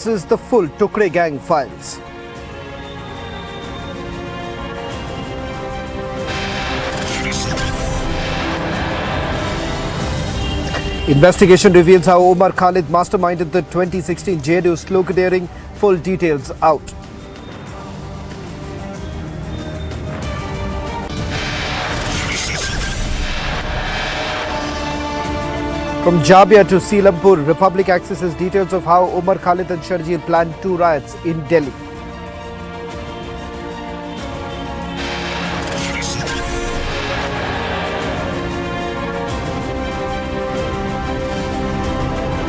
This is the full Tukre gang files. Investigation reveals how Umar Khalid masterminded the 2016 JNU Sloganeering. Full details out. From Jabia to Seelampur, Republic accesses details of how Umar Khalid and Sharjeel planned two riots in Delhi.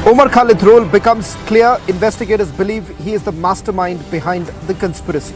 Umar Khalid's role becomes clear. Investigators believe he is the mastermind behind the conspiracy.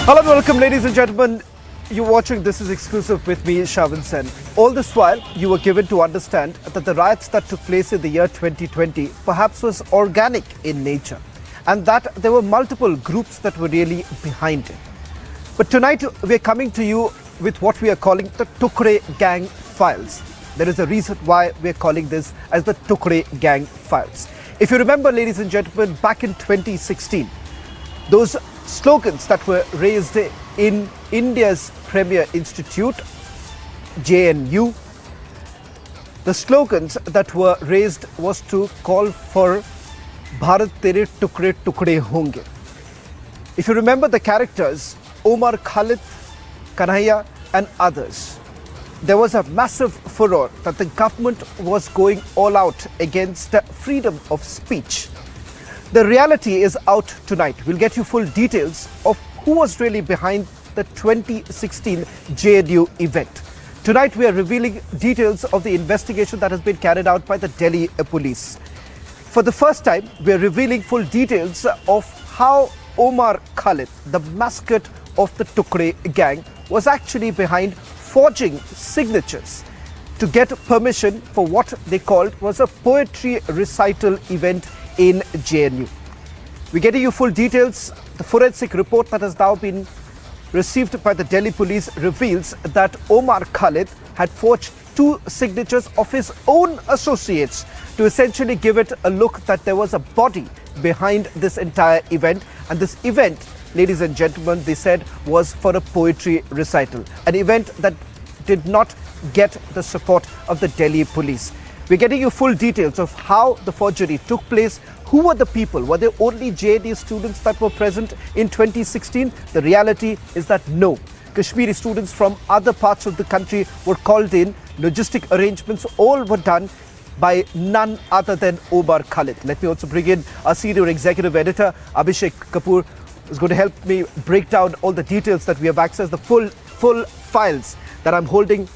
Hello and welcome, ladies and gentlemen. You're watching This Is Exclusive with me, Shavan Sen. All this while, you were given to understand that the riots that took place in the year 2020 perhaps was organic in nature, and that there were multiple groups that were really behind it. But tonight, we're coming to you with what we are calling the Tukre gang files. There is a reason why we're calling this as the Tukre gang files. If you remember, ladies and gentlemen, back in 2016, those slogans that were raised in India's premier institute, JNU, the slogans that were raised was to call for Bharat Tere Tukre Tukre Honge. If you remember the characters, Umar Khalid, Kanhaiya and others, there was a massive furor that the government was going all out against freedom of speech. The reality is out tonight. We'll get you full details of who was really behind the 2016 JNU event. Tonight we are revealing details of the investigation that has been carried out by the Delhi police. For the first time, we are revealing full details of how Umar Khalid, the mascot of the Tukre gang, was actually behind forging signatures to get permission for what they called was a poetry recital event in JNU. We're getting you full details. The forensic report that has now been received by the Delhi police reveals that Umar Khalid had forged two signatures of his own associates to essentially give it a look that there was a body behind this entire event. And this event, ladies and gentlemen, they said was for a poetry recital, an event that did not get the support of the Delhi police. We're getting you full details of how the forgery took place. Who were the people? Were there only JNU students that were present in 2016? The reality is that no. Kashmiri students from other parts of the country were called in. Logistic arrangements all were done by none other than Umar Khalid. Let me also bring in our senior executive editor, Abhishek Kapoor, who's going to help me break down all the details that we have accessed, the full files that I'm holding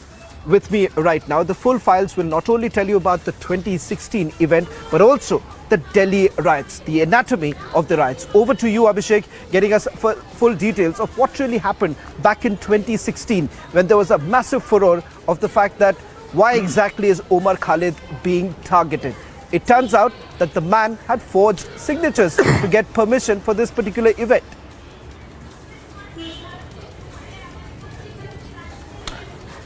with me right now. The full files will not only tell you about the 2016 event, but also the Delhi riots, the anatomy of the riots. Over to you, Abhishek, getting us full details of what really happened back in 2016 when there was a massive furor of the fact that why exactly is Umar Khalid being targeted? It turns out that the man had forged signatures to get permission for this particular event.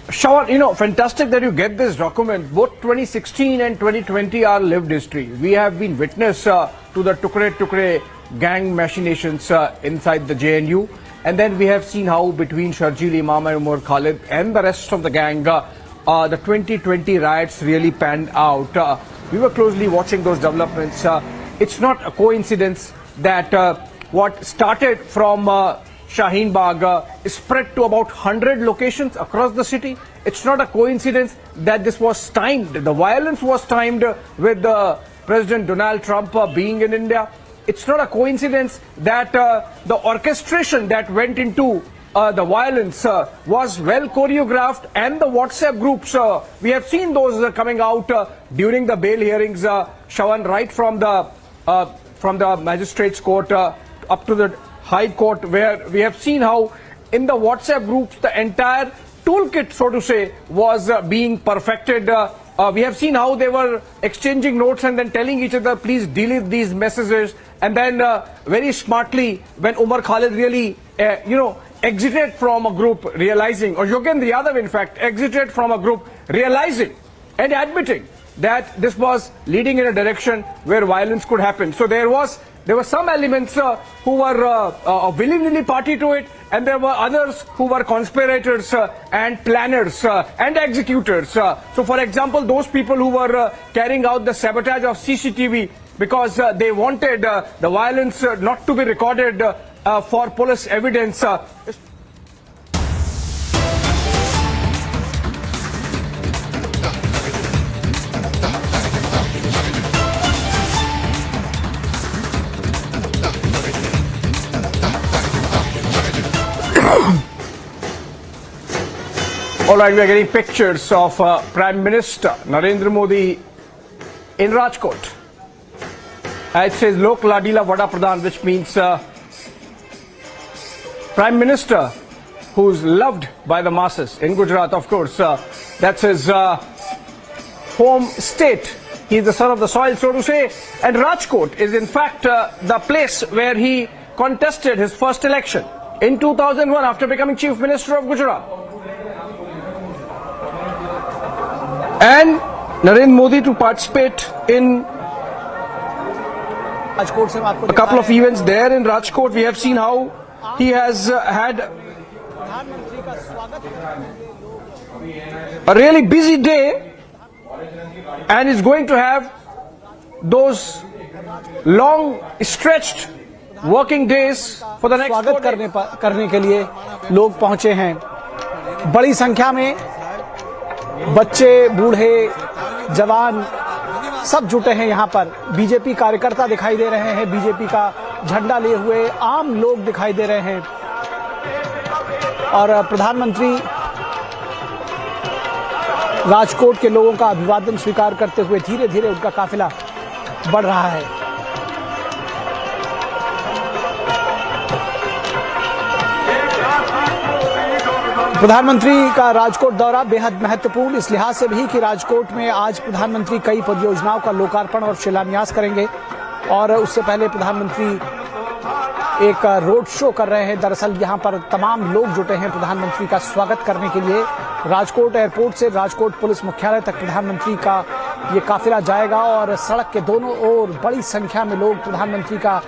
Shawan, fantastic that you get this document. Both 2016 and 2020 are lived history. We have been witness to the Tukre gang machinations inside the JNU. And then we have seen how between Sharjeel Imam and Umar Khalid and the rest of the gang, the 2020 riots really panned out. We were closely watching those developments. It's not a coincidence that what started from Shaheen Bagh spread to about 100 locations across the city. It's not a coincidence that this was timed. The violence was timed with President Donald Trump being in India. It's not a coincidence that the orchestration that went into the violence was well choreographed, and the WhatsApp groups, we have seen those coming out during the bail hearings, Shawan, right from the magistrates court up to the High Court, where we have seen how in the WhatsApp groups the entire toolkit, so to say, was being perfected. We have seen how they were exchanging notes and then telling each other, please delete these messages. And then very smartly, when Umar Khalid really, exited from a group realizing, or Yogendra Yadav in fact, exited from a group realizing and admitting that this was leading in a direction where violence could happen. So there were some elements who were willingly party to it, and there were others who were conspirators and planners and executors. So for example, those people who were carrying out the sabotage of CCTV because they wanted the violence not to be recorded for police evidence. All right, we are getting pictures of Prime Minister Narendra Modi in Rajkot. It says Lok Ladila Vada Pradhan, which means Prime Minister who's loved by the masses in Gujarat, of course. That's his home state. He's the son of the soil, so to say. And Rajkot is in fact the place where he contested his first election in 2001 after becoming Chief Minister of Gujarat. And Narendra Modi to participate in a couple of events there in Rajkot. We have seen how he has had a really busy day and is going to have those long stretched working days for the next 4 days. स्वागत करने के लिए लोग पहुंचे हैं बड़ी संख्या में बच्चे बूढ़े जवान सब जुटे हैं यहां पर बीजेपी कार्यकर्ता दिखाई दे रहे हैं बीजेपी का झंडा लिए हुए आम लोग दिखाई दे रहे हैं और प्रधानमंत्री राजकोट के लोगों का अभिवादन स्वीकार करते हुए धीरे धीरे उनका काफिला बढ़ रहा है प्रधानमंत्री का राजकोट दौरा बेहद महत्वपूर्ण इस लिहाज से भी कि राजकोट में आज प्रधानमंत्री कई परियोजनाओं का लोकार्पण और शिलान्यास करेंगे और उससे पहले प्रधानमंत्री एक रोड शो कर रहे हैं दरअसल यहां पर तमाम लोग जुटे हैं प्रधानमंत्री का स्वागत करने के लिए राजकोट एयरपोर्ट से राजकोट पुलिस मुख्यालय तक प्रधानमंत्री का ये काफिला जाएगा और सड़क के दोनों ओर बड़ी संख्या में लोग प्रधानमंत्री का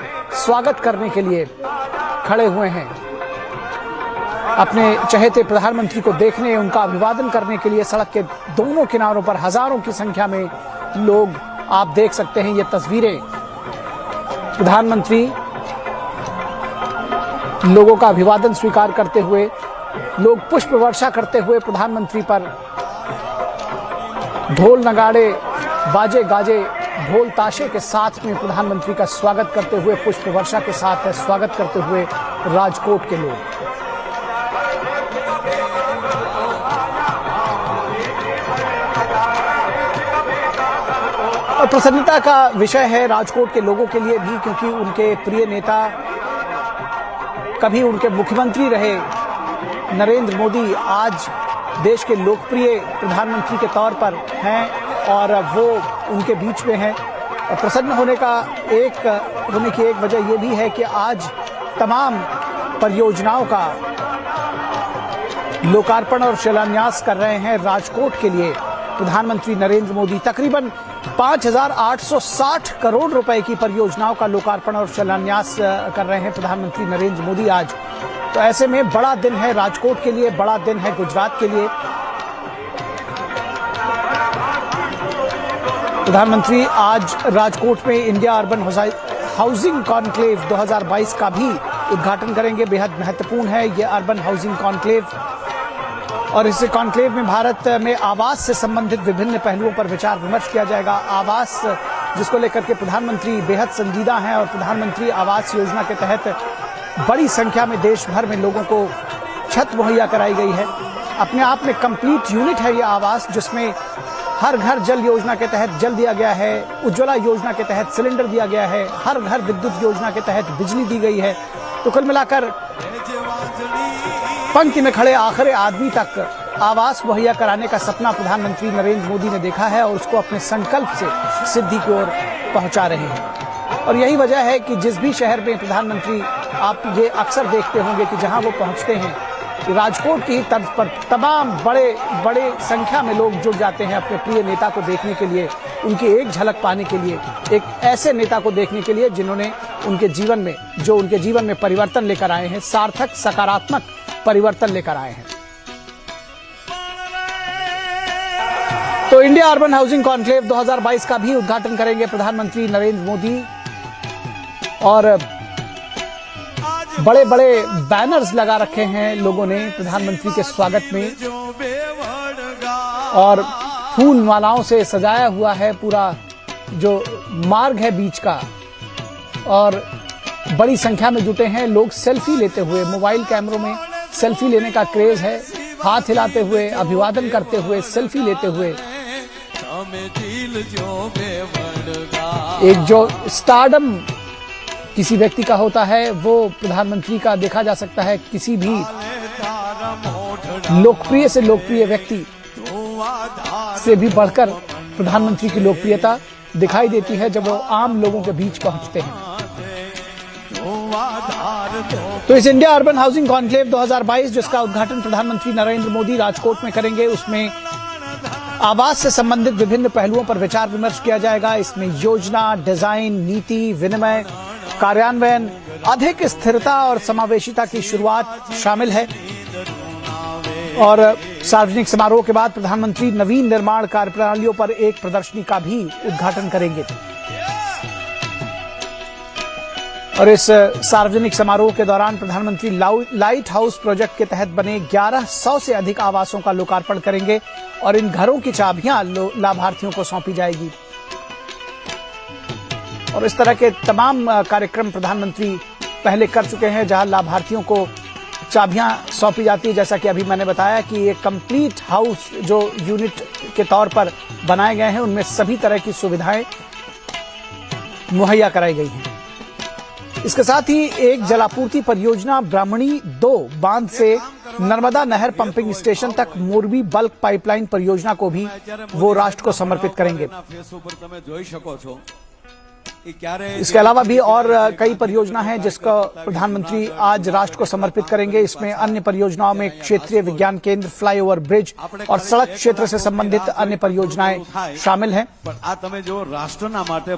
स्वागत करने के लिए खड़े हुए हैं अपने चहेते प्रधानमंत्री को देखने उनका अभिवादन करने के लिए सड़क के दोनों किनारों पर हजारों की संख्या में लोग आप देख सकते हैं ये तस्वीरें प्रधानमंत्री लोगों का अभिवादन स्वीकार करते हुए लोग पुष्प वर्षा करते हुए प्रधानमंत्री पर ढोल नगाड़े बाजे गाजे ढोल ताशे के साथ में प्रधानमंत्री का स्वागत करते हुए पुष्प वर्षा के साथ स्वागत करते हुए राजकोट के लोग और प्रसन्नता का विषय है राजकोट के लोगों के लिए भी क्योंकि उनके प्रिय नेता कभी उनके मुख्यमंत्री रहे नरेंद्र मोदी आज देश के लोकप्रिय प्रधानमंत्री के तौर पर हैं और वो उनके बीच में हैं प्रसन्न होने की एक वजह ये भी है कि आज तमाम परियोजनाओं का लोकार्पण और शिलान्यास कर रहे हैं राजकोट के लिए प्रधानमंत्री नरेंद्र मोदी तकरीबन 5,860 करोड़ रुपए की परियोजनाओं का लोकार्पण और शिलान्यास कर रहे हैं प्रधानमंत्री नरेंद्र मोदी आज तो ऐसे में बड़ा दिन है राजकोट के लिए बड़ा दिन है गुजरात के लिए प्रधानमंत्री आज राजकोट में इंडिया अर्बन हाउसिंग कॉन्क्लेव 2022 का भी उद्घाटन करेंगे बेहद महत्वपूर्ण है ये अर्बन हाउसिंग कॉन्क्लेव और इस कॉन्क्लेव में भारत में आवास से संबंधित विभिन्न पहलुओं पर विचार विमर्श किया जाएगा आवास जिसको लेकर के प्रधानमंत्री बेहद संजीदा हैं और प्रधानमंत्री आवास योजना के तहत बड़ी संख्या में देश भर में लोगों को छत मुहैया कराई गई है अपने आप में कंप्लीट यूनिट है ये आवास जिसमें हर घर जल योजना के तहत जल दिया गया है, उज्ज्वला योजना के तहत सिलेंडर दिया गया है, हर घर विद्युत योजना के तहत बिजली दी गई है। तो कुल मिलाकर पंक्ति में खड़े आखिरी आदमी तक आवास मुहैया कराने का सपना प्रधानमंत्री नरेंद्र मोदी ने देखा है और उसको अपने संकल्प से सिद्धि की ओर पहुंचा रहे हैं। और यही वजह है कि जिस भी शहर में प्रधानमंत्री, आप ये अक्सर देखते होंगे कि जहां वो पहुंचते हैं, राजकोट की तर्ज पर तमाम बड़े संख्या में लोग जुट जाते हैं अपने प्रिय नेता को देखने के लिए, उनकी एक झलक पाने के लिए, एक ऐसे नेता को देखने के लिए जिन्होंने उनके जीवन में परिवर्तन लेकर आए हैं, सार्थक सकारात्मक परिवर्तन लेकर आए हैं। तो इंडिया अर्बन हाउसिंग कॉन्क्लेव 2022 का भी उद्घाटन करेंगे प्रधानमंत्री नरेंद्र मोदी और बड़े बड़े बैनर्स लगा रखे हैं लोगों ने प्रधानमंत्री के स्वागत में और फूल मालाओं से सजाया हुआ है पूरा जो मार्ग है बीच का और बड़ी संख्या में जुटे हैं लोग सेल्फी लेते हुए। मोबाइल कैमरों में सेल्फी लेने का क्रेज है, हाथ हिलाते हुए, अभिवादन करते हुए, सेल्फी लेते हुए। एक जो स्टारडम किसी व्यक्ति का होता है वो प्रधानमंत्री का देखा जा सकता है। किसी भी लोकप्रिय से लोकप्रिय व्यक्ति से भी बढ़कर प्रधानमंत्री की लोकप्रियता दिखाई देती है जब वो आम लोगों के बीच पहुंचते हैं। तो इस इंडिया अर्बन हाउसिंग कॉन्क्लेव 2022 जिसका उद्घाटन प्रधानमंत्री नरेंद्र मोदी राजकोट में करेंगे, उसमें आवास से संबंधित विभिन्न पहलुओं पर विचार विमर्श किया जाएगा। इसमें योजना, डिजाइन, नीति, विनिमय, कार्यान्वयन, अधिक स्थिरता और समावेशिता की शुरुआत शामिल है। और सार्वजनिक समारोह के बाद प्रधानमंत्री नवीन निर्माण कार्यप्रणालियों पर एक प्रदर्शनी का भी उद्घाटन करेंगे। और इस सार्वजनिक समारोह के दौरान प्रधानमंत्री लाइट हाउस प्रोजेक्ट के तहत बने 1100 से अधिक आवासों का लोकार्पण करेंगे और इन घरों की चाबियां लाभार्थियों को सौंपी जाएगी। और इस तरह के तमाम कार्यक्रम प्रधानमंत्री पहले कर चुके हैं जहां लाभार्थियों को चाबियां सौंपी जाती है। जैसा कि अभी मैंने बताया कि ये कंप्लीट हाउस जो यूनिट के तौर पर बनाए गए हैं उनमें सभी तरह की सुविधाएं मुहैया कराई गई हैं। इसके साथ ही एक जलापूर्ति परियोजना ब्राह्मणी 2 बांध से नर्मदा नहर पंपिंग स्टेशन तक मोरबी बल्क पाइपलाइन परियोजना को भी वो राष्ट्र को समर्पित करेंगे। इसके अलावा भी और कई परियोजना हैं जिसका प्रधानमंत्री आज राष्ट्र को समर्पित करेंगे। इसमें अन्य परियोजनाओं में क्षेत्रीय विज्ञान केंद्र, फ्लाईओवर ब्रिज और सड़क क्षेत्र से संबंधित अन्य परियोजनाएं शामिल हैं।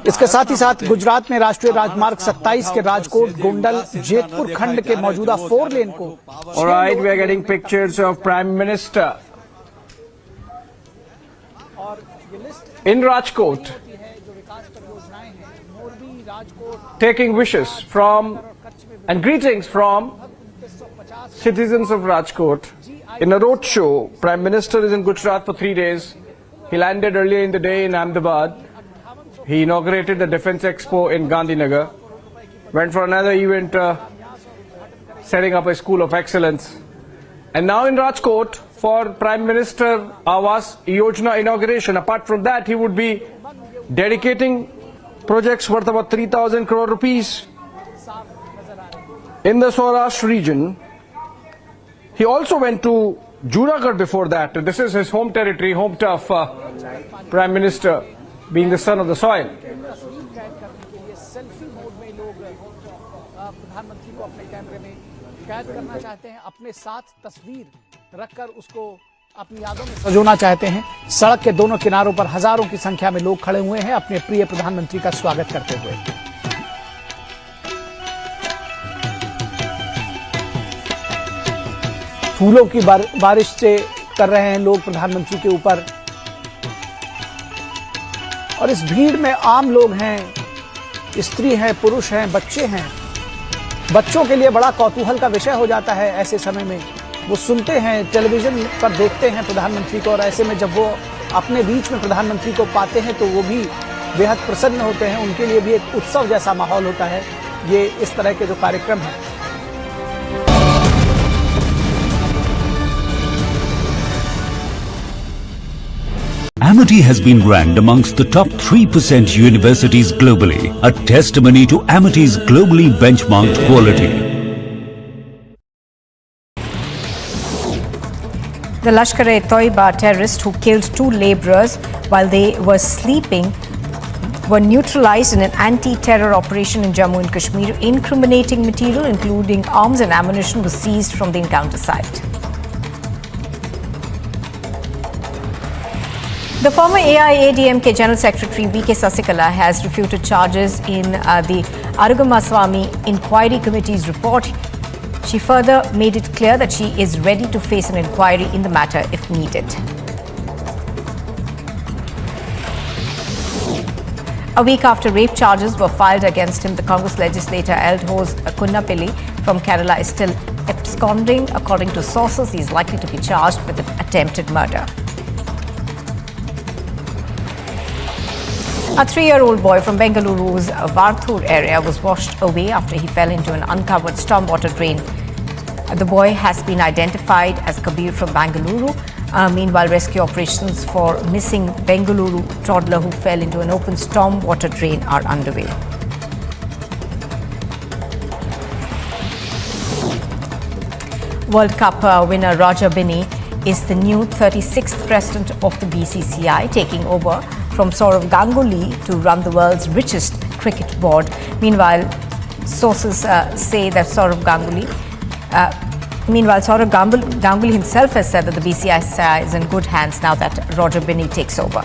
इसके साथ ही साथ गुजरात में राष्ट्रीय राजमार्ग 27 के राजकोट, गोंडल, जेतपुर खंड के मौजूदा 4 लेन को Alright, we are getting pictures of Prime Minister in Rajkot taking wishes from and greetings from citizens of Rajkot. In a road show, Prime Minister is in Gujarat for 3 days. He landed earlier in the day in Ahmedabad. He inaugurated the Defence Expo in Gandhinagar. Went for another event setting up a school of excellence. And now in Rajkot for Prime Minister Awas Yojana inauguration. Apart from that, he would be dedicating projects worth about 3,000 crore rupees in the Saurashtra region. He also went to Junagadh before that. This is his home territory, home turf, Prime Minister being the son of the soil. प्रधानमंत्री को अपने कैमरे में कैद करना चाहते हैं, अपने साथ तस्वीर रखकर उसको अपनी यादों में सजोना चाहते हैं। सड़क के दोनों किनारों पर हजारों की संख्या में लोग खड़े हुए हैं अपने प्रिय प्रधानमंत्री का स्वागत करते हुए। फूलों की बारिश से कर रहे हैं लोग प्रधानमंत्री के ऊपर। और इस भीड़ में आम लोग हैं, स्त्री हैं, पुरुष हैं, बच्चे हैं। बच्चों के लिए बड़ा कौतूहल का विषय हो जाता है ऐसे समय में। वो सुनते हैं, टेलीविजन पर देखते हैं प्रधानमंत्री को और ऐसे में जब वो अपने बीच में प्रधानमंत्री को पाते हैं तो वो भी बेहद प्रसन्न होते हैं। उनके लिए भी एक उत्सव जैसा माहौल होता है ये इस तरह के जो कार्यक्रम हैं। Amity has been ranked amongst the top 3% universities globally, a testimony to Amity's globally benchmarked quality. The Lashkar-e-Toiba terrorists who killed 2 laborers while they were sleeping were neutralized in an anti-terror operation in Jammu and Kashmir. Incriminating material, including arms and ammunition, was seized from the encounter site. The former AIADMK General Secretary V.K. Sasikala has refuted charges in the Arugamaswamy Inquiry Committee's report. She further made it clear that she is ready to face an inquiry in the matter if needed. A week after rape charges were filed against him, the Congress legislator Eldhose Kunnapilli from Kerala is still absconding. According to sources, he is likely to be charged with attempted murder. A 3-year-old boy from Bengaluru's Varthur area was washed away after he fell into an uncovered stormwater drain. The boy has been identified as Kabir from Bengaluru. Meanwhile, rescue operations for missing Bengaluru toddler who fell into an open stormwater drain are underway. World Cup winner Roger Binney is the new 36th president of the BCCI, taking over from Sourav Ganguly to run the world's richest cricket board. Meanwhile, sources say that Sourav Ganguly himself has said that the BCCI is in good hands now that Roger Binney takes over.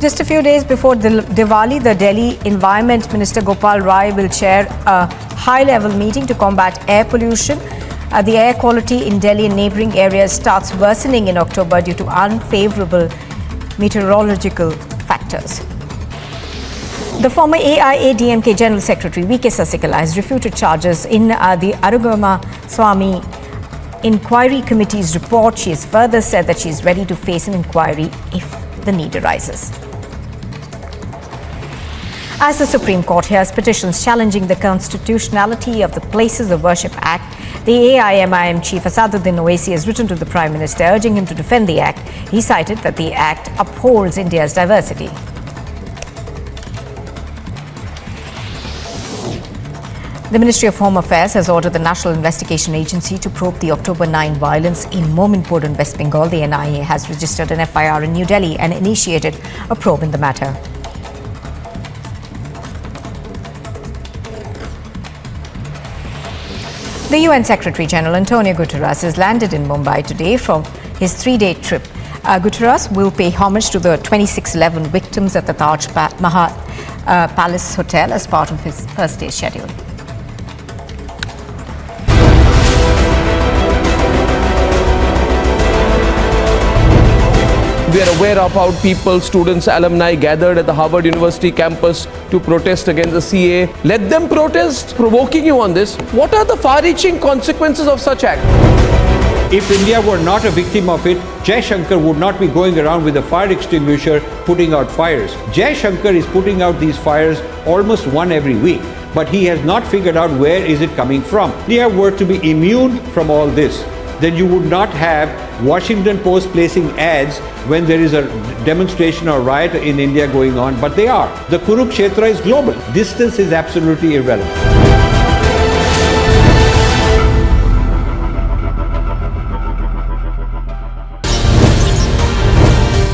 Just a few days before Diwali, the Delhi Environment Minister Gopal Rai will chair a high-level meeting to combat air pollution. The air quality in Delhi and neighbouring areas starts worsening in October due to unfavourable meteorological factors. The former AIADMK General Secretary V.K. Sasikala has refuted charges in the Arugamaswamy Inquiry Committee's report. She has further said that she is ready to face an inquiry if the need arises. As the Supreme Court hears petitions challenging the constitutionality of the Places of Worship Act, the AIMIM chief Asaduddin Owaisi has written to the Prime Minister urging him to defend the Act. He cited that the Act upholds India's diversity. The Ministry of Home Affairs has ordered the National Investigation Agency to probe the October 9 violence in Mominpur in West Bengal. The NIA has registered an FIR in New Delhi and initiated a probe in the matter. The UN Secretary General Antonio Guterres has landed in Mumbai today from his 3-day trip. Guterres will pay homage to the 2611 victims at the Taj Mahal Palace Hotel as part of his first-day schedule. We are aware of how people, students, alumni gathered at the Harvard University campus to protest against the CA. Let them protest. Provoking you on this, what are the far-reaching consequences of such act? If India were not a victim of it, Jai Shankar would not be going around with a fire extinguisher putting out fires. Jai Shankar is putting out these fires almost one every week, but he has not figured out where is it coming from. If India were to be immune from all this, then you would not have Washington Post placing ads when there is a demonstration or riot in India going on, but they are. The Kurukshetra is global. Distance is absolutely irrelevant.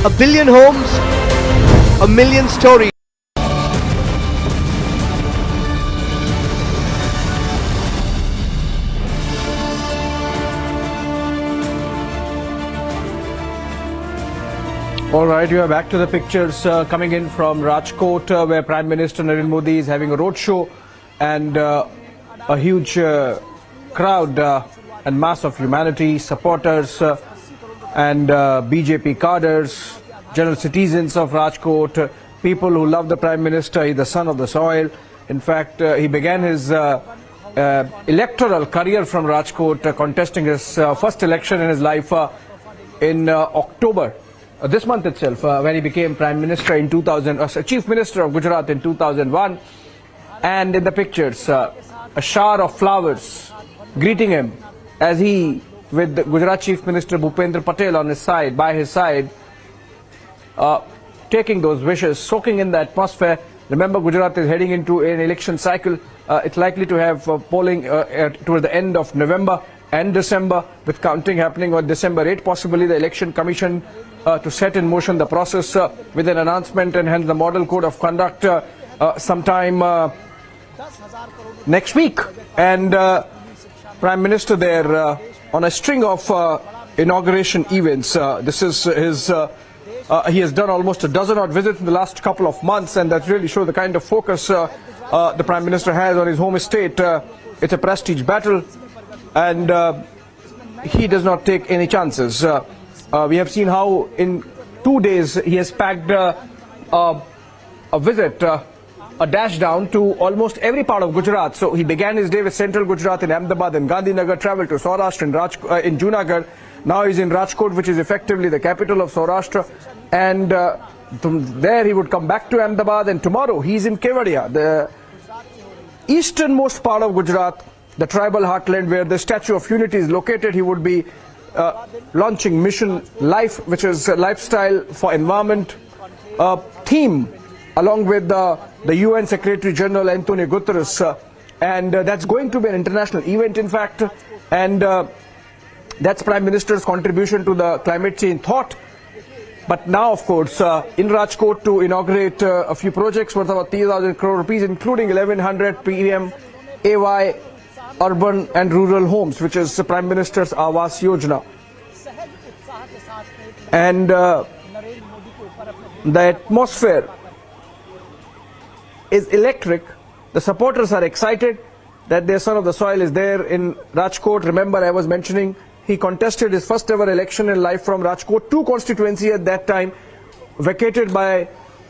A billion homes, a million stories. All right, we are back to the pictures coming in from Rajkot, where Prime Minister Narendra Modi is having a roadshow, and a huge crowd and mass of humanity, supporters and BJP cadres, general citizens of Rajkot, people who love the Prime Minister. He's the son of the soil. In fact, he began his electoral career from Rajkot, contesting his first election in his life in October. This month itself, when he became Prime Minister in 2000, Chief Minister of Gujarat in 2001, and in the pictures, a shower of flowers greeting him as he with Gujarat Chief Minister Bhupendra Patel on his side, by his side, taking those wishes, soaking in the atmosphere. Remember, Gujarat is heading into an election cycle. It's likely to have polling toward the end of November and December, with counting happening on December 8, possibly the Election Commission to set in motion the process with an announcement and hence the model code of conduct sometime next week. And Prime Minister there on a string of inauguration events. This is his, he has done almost a dozen odd visits in the last couple of months, and that really shows the kind of focus the Prime Minister has on his home estate. It's a prestige battle, and he does not take any chances. We have seen how in 2 days he has packed a visit, a dash down to almost every part of Gujarat. So he began his day with central Gujarat in Ahmedabad and Gandhinagar, travelled to Saurashtra in Junagadh. Now he's in Rajkot, which is effectively the capital of Saurashtra, and from there he would come back to Ahmedabad, and tomorrow he's in Kevadia, the easternmost part of Gujarat, the tribal heartland where the Statue of Unity is located. He would be launching Mission Life, which is a lifestyle for environment theme, along with the UN Secretary General Antonio Guterres, and that's going to be an international event, in fact, and that's Prime Minister's contribution to the climate change thought. But now, of course, in Rajkot to inaugurate a few projects worth about 3,000 crore rupees, including 1,100 PM AY urban and rural homes, which is the Prime Minister's Awas Yojana. And the atmosphere is electric. The supporters are excited that their son of the soil is there in Rajkot. Remember, I was mentioning he contested his first ever election in life from Rajkot, 2 constituency at that time, vacated by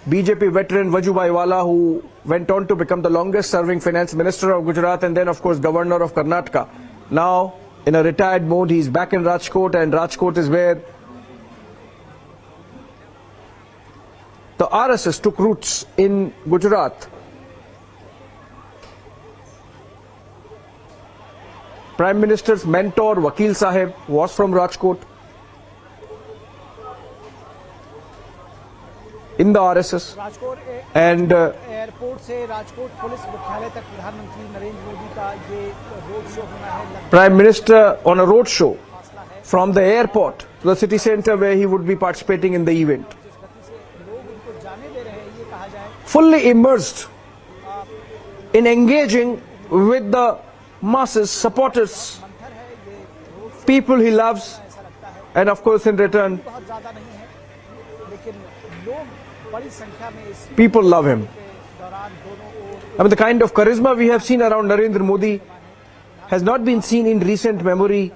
BJP veteran Vajubhai Wala, who went on to become the longest serving finance minister of Gujarat and then, of course, governor of Karnataka. Now, in a retired mode, he's back in Rajkot, and Rajkot is where the RSS took roots in Gujarat. Prime Minister's mentor, Vakil Sahib, was from Rajkot in the RSS. And airport से Rajkot police मुख्यालय तक प्रधानमंत्री नरेंद्र मोदी का ये road show होना है. Prime Minister on a road show from the airport to the city center, where he would be participating in the event. Fully immersed in engaging with the masses, supporters, people he loves, and of course in return, people love him. I mean, the kind of charisma we have seen around Narendra Modi has not been seen in recent memory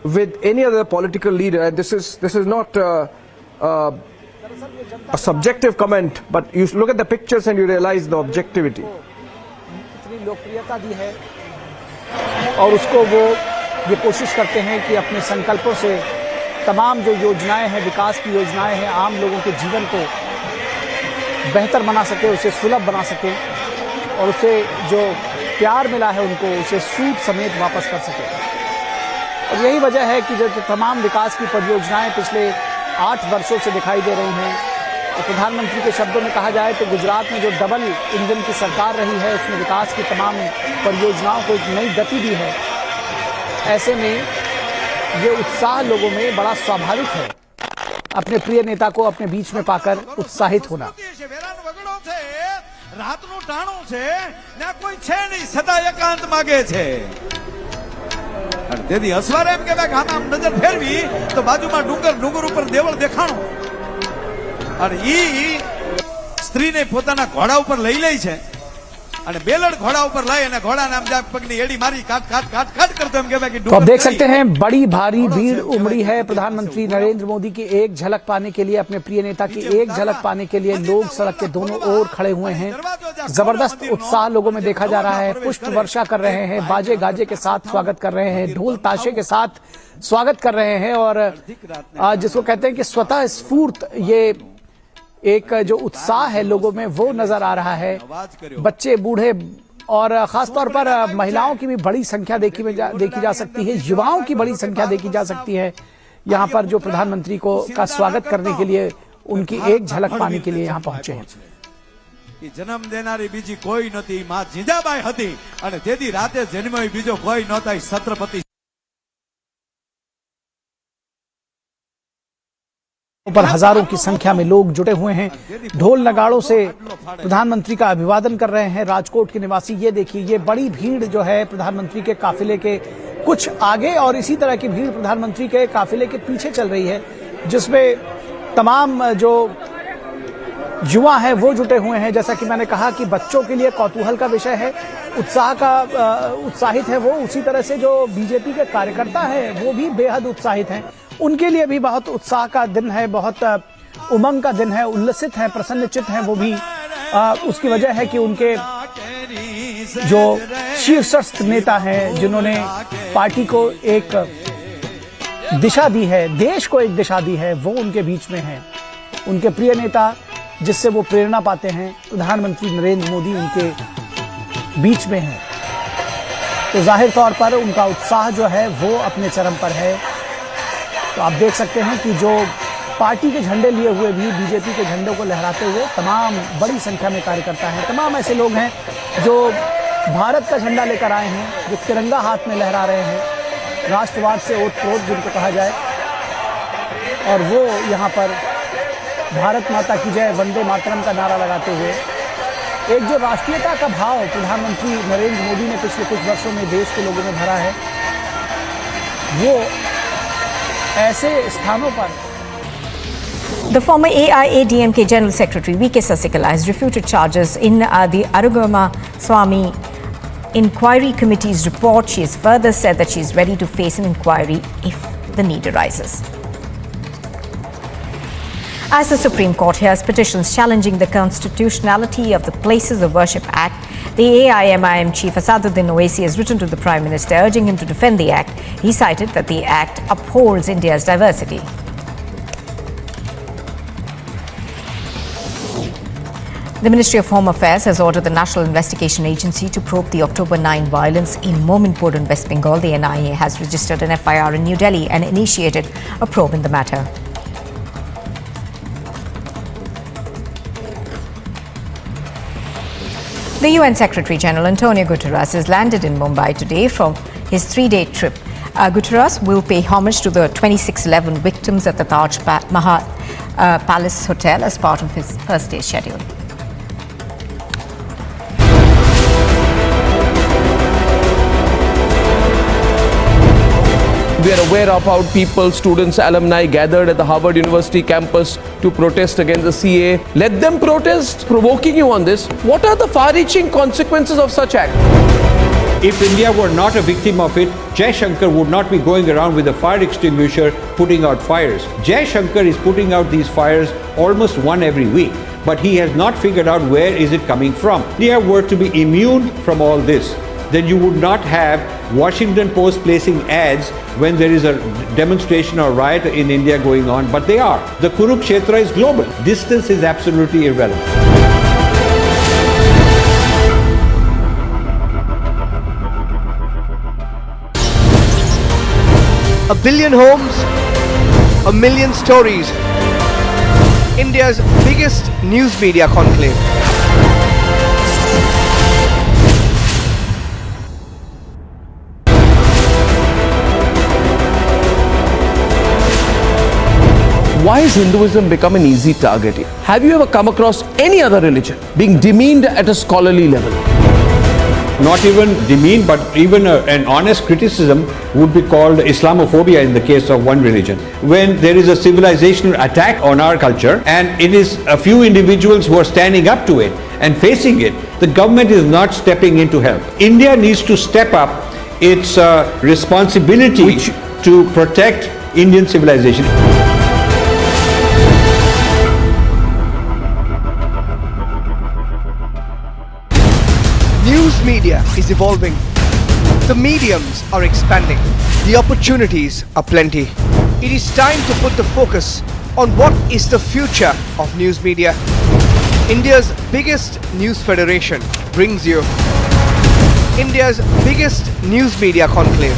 with any other political leader. And this is not a subjective comment, but you look at the pictures and you realize the objectivity. लोकप्रियता दी है और उसको वो ये कोशिश करते हैं कि अपने संकल्पों से तमाम जो योजनाएं हैं, विकास की योजनाएं हैं, आम लोगों के जीवन को बेहतर बना सके, उसे सुलभ बना सके और उसे जो प्यार मिला है उनको उसे सूद समेत वापस कर सके. और यही वजह है कि जो तमाम विकास की परियोजनाएं पिछले 8 वर्षों से दिखाई दे रही हैं, और प्रधानमंत्री के शब्दों में कहा जाए तो गुजरात में जो डबल इंजन की सरकार रही है, उसने विकास की तमाम परियोजनाओं को एक नई गति दी है. ऐसे में ये उत्साह लोगों में बड़ा स्वाभाविक है, अपने प्रिय नेता को अपने बीच में पाकर उत्साहित होना. રાતનું ટાણું છે ને કોઈ છે નહીં, સદા એકાંત માગે છે. તેથી હસવારે એમ કહેવાય કે આમ નજર ફેરવી તો બાજુમાં ડુંગર ઉપર દેવળ દેખાણું. અને ઈ સ્ત્રીને પોતાના ઘોડા ઉપર લઈ લે છે અને બેલડ ઘોડા ઉપર લઈ અને ઘોડાને આમ પગની એડી મારી કાટ काट काट काट करते हम कहते हैं कि तो आप देख सकते हैं बड़ी भारी भीड़ उमड़ी है प्रधानमंत्री नरेंद्र मोदी की एक झलक पाने के लिए, अपने प्रिय नेता की एक झलक पाने के लिए लोग सड़क के दोनों ओर खड़े हुए हैं. जबरदस्त उत्साह लोगों में देखा जा रहा है, पुष्प वर्षा कर रहे हैं, बाजे गाजे के साथ स्वागत कर रहे हैं, ढोल ताशे के साथ स्वागत कर रहे हैं और जिसको कहते हैं कि स्वतः स्फूर्त ये एक जो उत्साह है लोगों में वो नजर आ रहा है. बच्चे बूढ़े और खास तौर पर महिलाओं की भी बड़ी संख्या देखी जा सकती है, युवाओं की बड़ी संख्या देखी जा सकती है यहाँ पर, जो प्रधानमंत्री का स्वागत करने के लिए, उनकी एक झलक पाने के लिए यहाँ पहुंचे हैं। जन्म देनारी बीजी कोई नती, मां जीजाबाई हती अने तेदी राते जन्म्यो बीजो कोई नहोता, छत्रपति पर हजारों की संख्या में लोग जुटे हुए हैं, ढोल नगाड़ों से प्रधानमंत्री का अभिवादन कर रहे हैं राजकोट के निवासी। ये देखिए, ये बड़ी भीड़ जो है प्रधानमंत्री के काफिले के कुछ आगे और इसी तरह की भीड़ प्रधानमंत्री के काफिले के पीछे चल रही है, जिसमें तमाम जो युवा हैं वो जुटे हुए हैं। जैसा कि मैंने कहा कि बच्चों के लिए कौतूहल का विषय है, उत्साहित है वो, उसी तरह से जो बीजेपी के कार्यकर्ता हैं वो भी बेहद उत्साहित हैं। उनके लिए भी बहुत उत्साह का दिन है, बहुत उमंग का दिन है, उल्लसित हैं, प्रसन्नचित्त हैं वो भी। उसकी वजह है कि उनके जो शीर्षस्थ नेता हैं, जिन्होंने पार्टी को एक दिशा दी है, देश को एक दिशा दी है, वो उनके बीच में हैं। उनके प्रिय नेता जिससे वो प्रेरणा पाते हैं, प्रधानमंत्री नरेंद्र मोदी उनके बीच में हैं। तो जाहिर तौर पर उनका उत्साह जो है वो अपने चरम पर है। तो आप देख सकते हैं कि जो पार्टी के झंडे लिए हुए भी बीजेपी के झंडों को लहराते हुए तमाम बड़ी संख्या में कार्यकर्ता हैं, तमाम ऐसे लोग हैं जो भारत का झंडा लेकर आए हैं, जो तिरंगा हाथ में लहरा रहे हैं, राष्ट्रवाद से ओतप्रोत जिनको कहा जाए, और वो यहाँ पर भारत माता की जय, वंदे मातरम का नारा लगाते हुए एक जो राष्ट्रीयता का भाव प्रधानमंत्री नरेंद्र मोदी ने पिछले कुछ वर्षों में देश के लोगों में भरा है, वो ऐसे स्थानों पर। The former AIADMK General Secretary V.K. Sasikala has refuted charges in the Arugama Swamy Inquiry Committee's report. She has further said that she is ready to face an inquiry if the need arises. As the Supreme Court hears petitions challenging the constitutionality of the Places of Worship Act, the AIMIM chief Asaduddin Owaisi has written to the Prime Minister urging him to defend the Act. He cited that the Act upholds India's diversity. The Ministry of Home Affairs has ordered the National Investigation Agency to probe the October 9 violence in Mominpur in West Bengal. The NIA has registered an FIR in New Delhi and initiated a probe in the matter. The UN Secretary General Antonio Guterres has landed in Mumbai today from his 3-day trip. Guterres will pay homage to the 2611 victims at the Taj Mahal Palace Hotel as part of his first-day schedule. We are aware of how people, students, alumni gathered at the Harvard University campus to protest against the CA. Let them protest. Provoking you on this, what are the far-reaching consequences of such act? If India were not a victim of it, Jai Shankar would not be going around with a fire extinguisher putting out fires. Jai Shankar is putting out these fires almost one every week, but he has not figured out where is it coming from. If India were to be immune from all this, then you would not have Washington Post placing ads when there is a demonstration or riot in India going on, but they are. The Kurukshetra is global. Distance is absolutely irrelevant. A billion homes, a million stories. India's biggest news media conclave. Why has Hinduism become an easy target? Have you ever come across any other religion being demeaned at a scholarly level? Not even demean, but even an honest criticism would be called Islamophobia in the case of one religion. When there is a civilizational attack on our culture and it is a few individuals who are standing up to it and facing it, the government is not stepping in to help. India needs to step up its responsibility to protect Indian civilization. News media is evolving. The mediums are expanding. The opportunities are plenty. It is time to put the focus on what is the future of news media. India's biggest news federation brings you India's biggest news media conclave.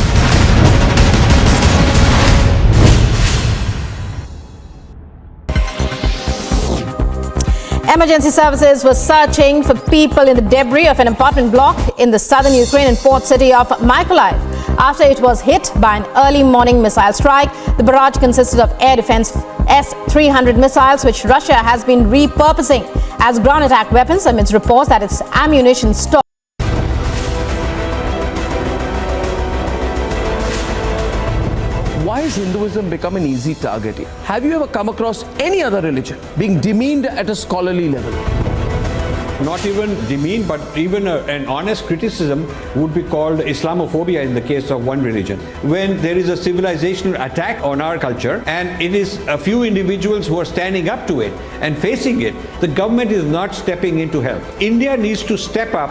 Emergency services were searching for people in the debris of an apartment block in the southern Ukrainian port city of Mykolaiv after it was hit by an early morning missile strike. The barrage consisted of air defense S-300 missiles, which Russia has been repurposing as ground attack weapons amidst reports that its ammunition stock. Why has Hinduism become an easy target? Have you ever come across any other religion being demeaned at a scholarly level? Not even demean, but even an honest criticism would be called Islamophobia in the case of one religion. When there is a civilizational attack on our culture and it is a few individuals who are standing up to it and facing it, the government is not stepping in to help. India needs to step up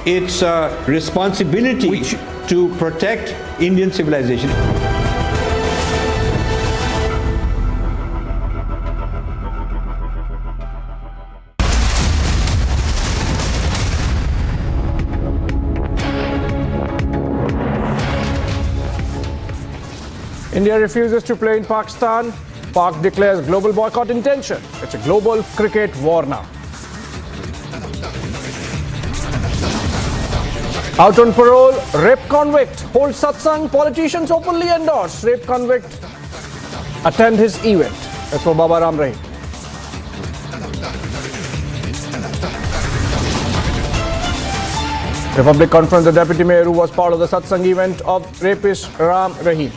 its responsibility to protect Indian civilization. India refuses to play in Pakistan. Pak declares global boycott intention. It's a global cricket war now. Out on parole, rape convict holds satsang. Politicians openly endorse rape convict attend his event. That's for Baba Ram Rahim. Republic confronts the deputy mayor who was part of the satsang event of rapist Ram Rahim.